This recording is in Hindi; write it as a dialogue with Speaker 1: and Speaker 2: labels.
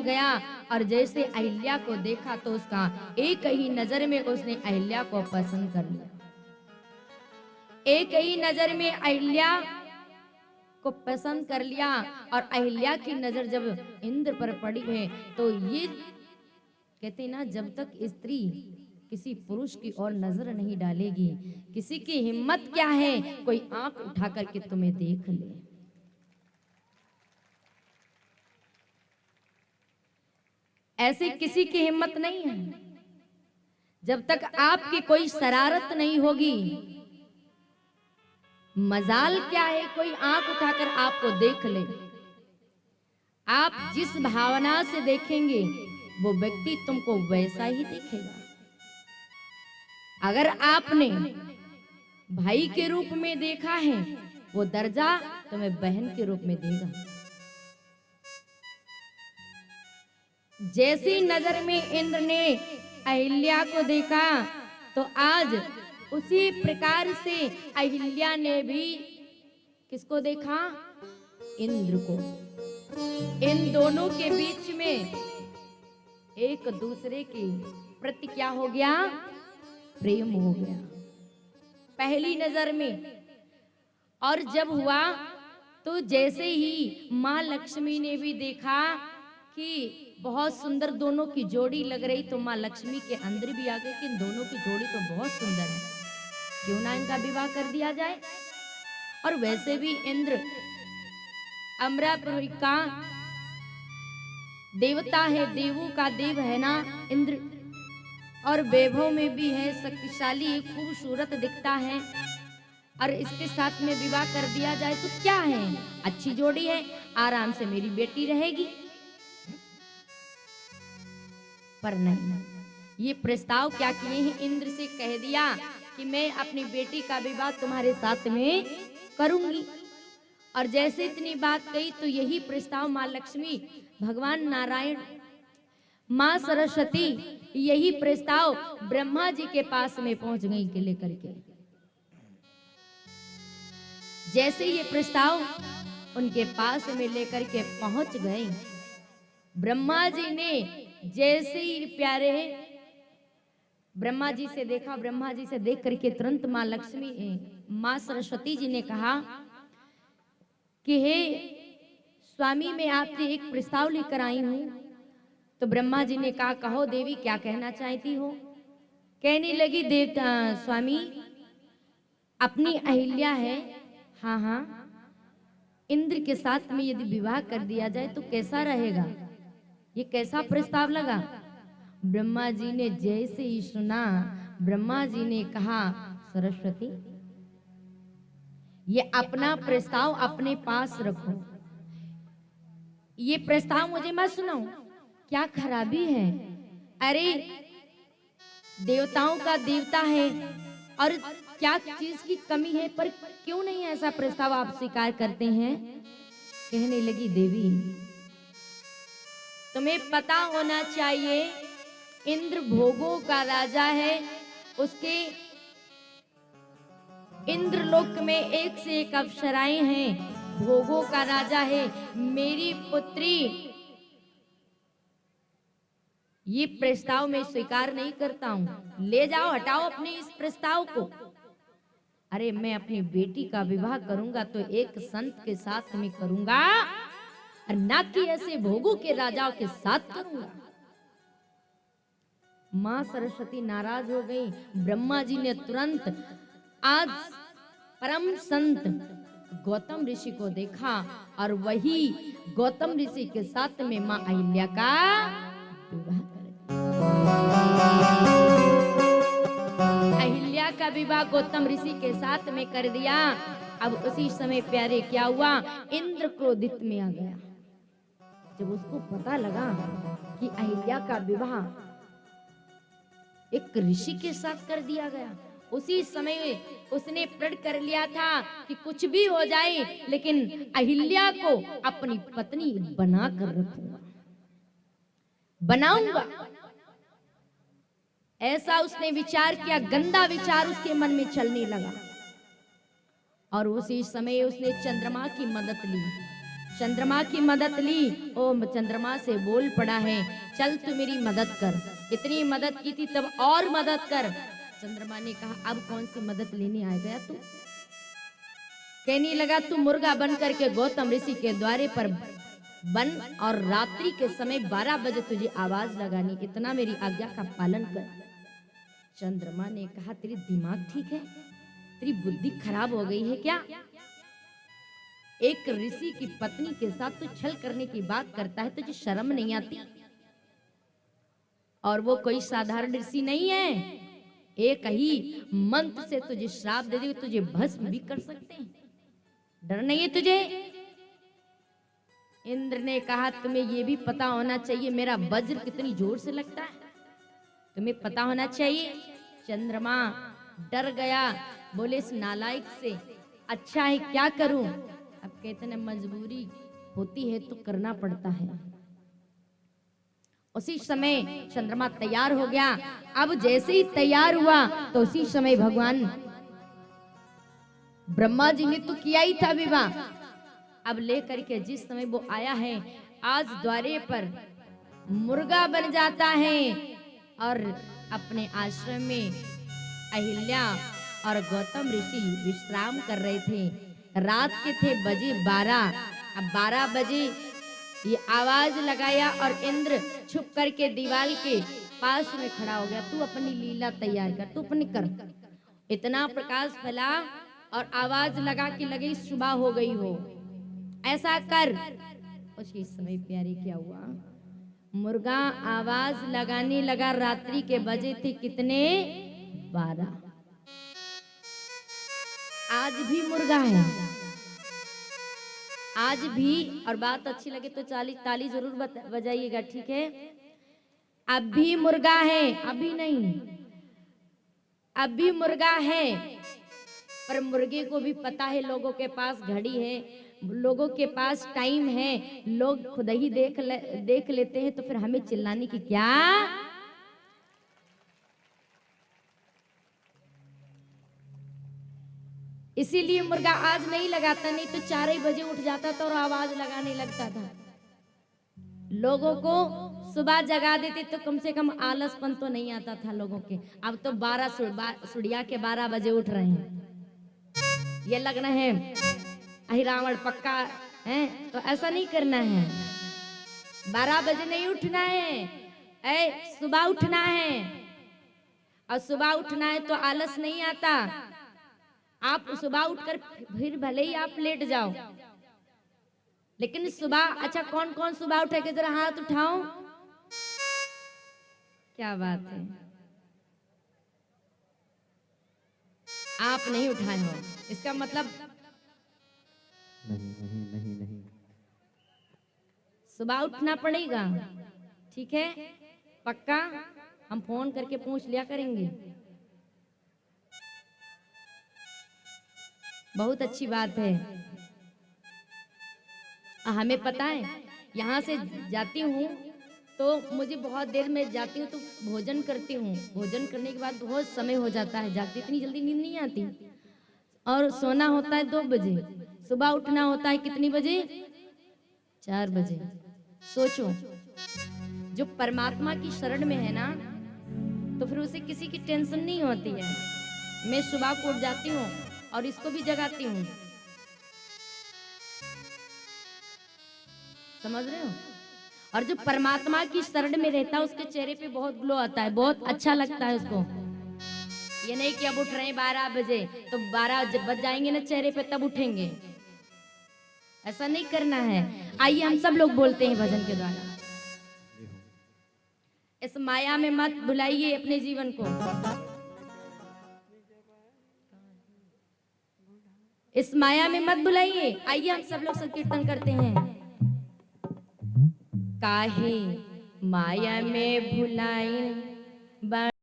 Speaker 1: गया और जैसे अहिल्या को देखा तो उसका एक ही नजर में उसने अहिल्या को पसंद कर लिया। एक ही नजर में अहिल्या को पसंद कर लिया और अहिल्या की नजर जब इंद्र पर पड़ी है तो ये कहते ना, जब तक स्त्री किसी पुरुष की ओर नजर नहीं डालेगी, किसी की हिम्मत क्या है कोई आंख उठा करके तुम्हें देख ले। ऐसे किसी की हिम्मत नहीं है। जब तक आपकी कोई शरारत नहीं होगी, मजाल क्या है कोई आंख उठाकर आपको देख ले। आप जिस भावना से देखेंगे वो व्यक्ति तुमको वैसा ही देखेगा। अगर आपने भाई के रूप में देखा है, वो दर्जा तुम्हें बहन के रूप में देगा। जैसी नजर में इंद्र ने अहिल्या को देखा तो आज उसी प्रकार से अहिल्या ने भी किसको देखा? इंद्र को। इन दोनों के बीच में एक दूसरे की प्रति क्या हो गया? प्रेम हो गया पहली नजर में। और जब हुआ तो जैसे ही मां लक्ष्मी ने भी देखा कि बहुत सुंदर दोनों की जोड़ी लग रही, तो मां लक्ष्मी के अंदर भी आ गई कि इन दोनों की जोड़ी तो बहुत सुंदर है, क्यों ना इनका विवाह कर दिया जाए। और वैसे भी इंद्र अमरापुरी का देवता है, देवों का देव है ना इंद्र, और वैभव में भी है, शक्तिशाली, खूबसूरत दिखता है। और इसके साथ में विवाह कर दिया जाए तो क्या है, अच्छी जोड़ी है, आराम से मेरी बेटी रहेगी। पर नहीं, ये प्रस्ताव क्या किए हैं? इंद्र से कह दिया कि मैं अपनी बेटी का विवाह तुम्हारे साथ में करूंगी। और जैसे इतनी बात कही तो यही प्रस्ताव मां लक्ष्मी, भगवान नारायण, मां सरस्वती, यही प्रस्ताव ब्रह्मा जी के पास में पहुंच गई के लेकर के। जैसे ये प्रस्ताव उनके पास में लेकर के पहुंच गए, ब्रह्मा जी ने जैसे ही प्यारे ब्रह्मा जी से देखा, ब्रह्मा जी से देख करके तुरंत मां लक्ष्मी, मां सरस्वती जी ने कहा कि हे स्वामी, मैं आपसे एक प्रस्ताव लेकर आई हूं। तो ब्रह्मा जी ने कहा, कहो देवी, क्या कहना चाहती हो? कहने लगी, देवता स्वामी, अपनी अहिल्या है, हाँ हाँ, इंद्र के साथ में यदि विवाह कर दिया जाए तो कैसा रहेगा? ये कैसा प्रस्ताव लगा? ब्रह्मा जी ने जैसे ही सुना, ब्रह्मा जी ने कहा, सरस्वती, ये अपना प्रस्ताव अपने पास रखो, ये प्रस्ताव मुझे मत सुनाओ, क्या खराबी है? अरे देवताओं का देवता है और क्या चीज की कमी है, पर क्यों नहीं ऐसा प्रस्ताव आप स्वीकार करते हैं? कहने लगी, देवी, तुम्हें पता होना चाहिए, इंद्र भोगों का राजा है, उसके इंद्रलोक में एक से एक अप्सराएं हैं, भोगों का राजा है। मेरी पुत्री, ये प्रस्ताव मैं स्वीकार नहीं करता हूं, ले जाओ, हटाओ अपने इस प्रस्ताव को। अरे मैं अपनी बेटी का विवाह करूंगा तो एक संत के साथ में करूंगा, और ना कि ऐसे भोगों के राजाओं के साथ करूंगा। मां सरस्वती नाराज हो गई। ब्रह्मा जी ने तुरंत आज परम संत गौतम ऋषि को देखा और वही गौतम ऋषि के साथ में मां अहिल्या का विवाह कर दिया। अहिल्या का विवाह गौतम ऋषि के साथ में कर दिया। अब उसी समय प्यारे क्या हुआ, इंद्र क्रोधित में आ गया। जब उसको पता लगा कि अहिल्या का विवाह एक ऋषि के साथ कर दिया गया, उसी समय उसने प्रण कर लिया था कि कुछ भी हो जाए लेकिन अहिल्या को अपनी पत्नी बनाकर रखूंगा, बनाऊंगा। ऐसा उसने विचार किया, गंदा विचार उसके मन में चलने लगा। और उसी समय उसने चंद्रमा की मदद ली। चंद्रमा की मदद ली। ओ चंद्रमा से बोल पड़ा है, चल तू मेरी मदद कर। इतनी मदद की थी, तब और मदद कर। चंद्रमा ने कहा, अब कौन सी मदद लेने आ गया तू? कहने लगा, तू मुर्गा बन करके गौतम ऋषि के द्वारे पर बन, और रात्रि के समय 12 बजे तुझे आवाज लगानी, इतना मेरी आज्ञा का पालन कर। चंद्रमा ने कहा, तेरी दिमाग ठीक है? तेरी बुद्धि खराब हो गई है क्या? एक ऋषि की पत्नी के साथ तू छल करने की बात करता है, तुझे शर्म नहीं आती? और वो कोई साधारण ऋषि नहीं है, एक ही मंत्र से तुझे श्राप दे दे, तुझे भस्म भी कर सकते हैं। डर नहीं है तुझे? इंद्र ने कहा, तुम्हें यह भी पता होना चाहिए मेरा वज्र कितनी जोर से लगता है, तुम्हें पता होना चाहिए। चंद्रमा डर गया, बोले इस नालायक से अच्छा है क्या करूं? अब कहते हैं मजबूरी होती है तो करना पड़ता है। उसी समय चंद्रमा तैयार हो गया। अब जैसे ही तैयार हुआ तो उसी समय भगवान ब्रह्मा जी ने तो किया ही था विवाह। अब लेकर के जिस समय वो आया है, आज द्वारे पर मुर्गा बन जाता है और अपने आश्रम में अहिल्या और गौतम ऋषि विश्राम कर रहे थे। रात के थे बजे 12। अब 12 बजे ये आवाज लगाया और इंद्र छुप करके दीवार के पास में खड़ा हो गया। तू अपनी लीला तैयार कर, तू अपनी कर। इतना प्रकाश फैला और आवाज लगा कि लगे सुबह हो गई हो, ऐसा कर। उसी समय प्यारे क्या हुआ, मुर्गा आवाज लगाने लगा। रात्रि के बजे थे कितने? 12। आज भी मुर्गा है, आज भी। और बात अच्छी लगे तो ताली जरूर बजाइएगा, ठीक है? अब भी मुर्गा है, अभी नहीं, अब भी मुर्गा है। पर मुर्गे को भी पता है लोगों के पास घड़ी है, लोगों के पास टाइम है, लोग खुद ही देख लेते हैं, तो फिर हमें चिल्लाने की क्या? इसीलिए मुर्गा आज नहीं लगाता, नहीं तो 4 ही बजे उठ जाता था और आवाज लगाने लगता था। लोगों को सुबह जगा देते तो कम से कम आलसपन तो नहीं आता था लोगों के। अब तो 12 सुड़िया के 12 बजे उठ रहे हैं। ये लगना है अहिरावण पक्का है, तो ऐसा नहीं करना है। 12 बजे नहीं उठना है, सुबह उठना है। और सुबह उठना है तो आलस नहीं आता। आप सुबह उठकर फिर भले ही आप लेट जाओ, लेकिन सुबह, अच्छा कौन कौन सुबह उठेगा जरा हाथ उठाओ। क्या बात है, आप नहीं उठाए हो, इसका मतलब नहीं। सुबह उठना पड़ेगा, ठीक है? पक्का हम फोन करके पूछ लिया करेंगे। बहुत अच्छी बात है। हमें पता है, यहाँ से जाती हूँ तो मुझे बहुत देर में जाती हूँ तो भोजन करती हूँ। भोजन करने के बाद बहुत समय हो जाता है, जाती इतनी जल्दी नींद नहीं आती। और सोना होता है 2 बजे, सुबह उठना होता है कितनी बजे? 4 बजे। सोचो, जो परमात्मा की शरण में है ना, तो फिर उसे किसी की टेंशन नहीं होती है। मैं सुबह को उठ जाती हूँ और इसको भी जगाती हूँ, समझ रहे हो? और जो परमात्मा की शरण में रहता है उसके चेहरे पे बहुत ग्लो आता है, बहुत अच्छा लगता है उसको। ये नहीं कि अब उठ रहे हैं 12 बजे तो 12 जब बज जाएंगे ना चेहरे पे तब उठेंगे, ऐसा नहीं करना है। आइए हम सब लोग बोलते हैं भजन के द्वारा, इस माया में मत भुलाइए अपने जीवन को, इस माया में मत भुलाइए। आइए हम सब लोग संकीर्तन करते हैं। काहे माया में भुलाए